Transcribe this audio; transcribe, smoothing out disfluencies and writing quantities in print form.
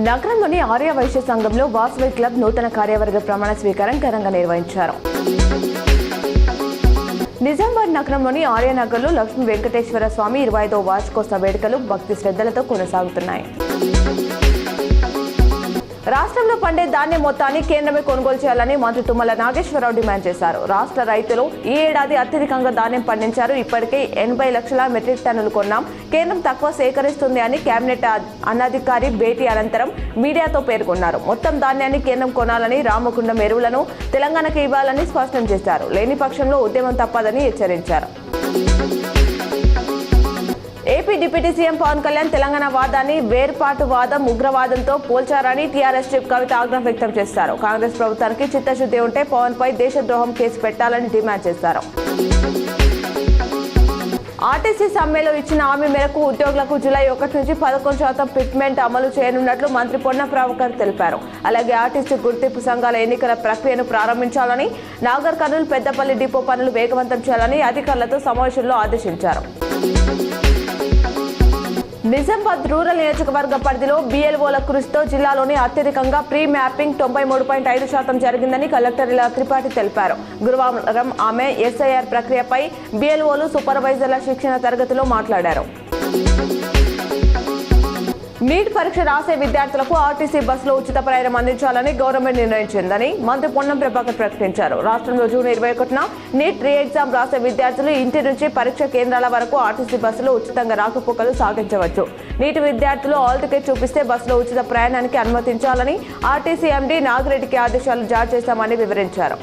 నగరంలోని ఆర్య వైశ్య సంఘంలో వాసవి క్లబ్ నూతన కార్యవర్గ ప్రమాణ స్వీకారం ఘనంగా నిర్వహించారు. నిజామాబాద్ నగరంలోని ఆర్యనగర్లో లక్ష్మీ వెంకటేశ్వర స్వామి 25వ వార్షికోత్సవ వేడుకలు భక్తి శ్రద్ధలతో కొనసాగుతున్నాయి. రాష్ట్రంలో పండే ధాన్యం మొత్తాన్ని కేంద్రమే కొనుగోలు చేయాలని మంత్రి తుమ్మల నాగేశ్వరరావు డిమాండ్ చేశారు. రాష్ట్ర రైతులు ఈ ఏడాది అత్యధికంగా ధాన్యం పండించారు. ఇప్పటికే 80 లక్షల మెట్రిక్ టన్నులు కొన్నాం. కేంద్రం తక్కువ సేకరిస్తుంది అని కేబినెట్ అనధికారి భేటీ అనంతరం మీడియాతో పేర్కొన్నారు. మొత్తం ధాన్యాన్ని కేంద్రం కొనాలని, రామగుండం ఎరువులను తెలంగాణకు ఇవ్వాలని స్పష్టం చేశారు. లేని పక్షంలో ఉద్యమం తప్పదని హెచ్చరించారు. AP deputy CM Pawan Kalyan Telangana వాదాన్ని వేర్పాటువాదం, ఉగ్రవాదంతో పోల్చారని టీఆర్ఎస్ చీఫ్ కవిత ఆగ్రహం వ్యక్తం చేశారు. కాంగ్రెస్ ప్రభుత్వానికి చిత్తశుద్ధి ఉంటే పవన్ పై దేశద్రోహం కేసు పెట్టాలని డిమాండ్ చేశారు. ఆర్టీసీ సమ్మెలో ఇచ్చిన హామీ మేరకు ఉద్యోగులకు జూలై 1 నుంచి 11% ఫిట్మెంట్ అమలు చేయనున్నట్లు మంత్రి పొన్నం ప్రభాకర్ తెలిపారు. అలాగే ఆర్టీసీ గుర్తింపు సంఘాల ఎన్నికల ప్రక్రియను ప్రారంభించాలని, నాగర్ కర్నూలు పెద్దపల్లి డిపో పనులు వేగవంతం చేయాలని అధికారులతో సమావేశంలో ఆదేశించారు. నిజామాబాద్ రూరల్ నియోజకవర్గ పరిధిలో BLOల కృషితో జిల్లాలోని అత్యధికంగా ప్రీ మ్యాపింగ్ 93.5% జరిగిందని కలెక్టర్ ఇలా త్రిపాఠి తెలిపారు. గురువారం ఆమె SIR ప్రక్రియపై BLOలు, సూపర్వైజర్ల శిక్షణ తరగతిలో మాట్లాడారు. నీట్ పరీక్ష రాసే విద్యార్థులకు ఆర్టీసీ బస్సులో ఉచిత ప్రయాణం అందించాలని గవర్నమెంట్ నిర్ణయించిందని మంత్రి పొన్నం ప్రభాకర్ ప్రకటించారు. రాష్ట్రంలో జూన్ 21న నీట్ రీ ఎగ్జామ్ రాసే విద్యార్థులు ఇంటి నుంచి పరీక్ష కేంద్రాల వరకు ఆర్టీసీ బస్సులో ఉచితంగా రాకపోకలు సాగించవచ్చు. నీట్ విద్యార్థులు హాల్ టికెట్ చూపిస్తే బస్సులో ఉచిత ప్రయాణానికి అనుమతించాలని ఆర్టీసీ MD నాగిరెడ్డికి ఆదేశాలు జారీ చేశామని వివరించారు.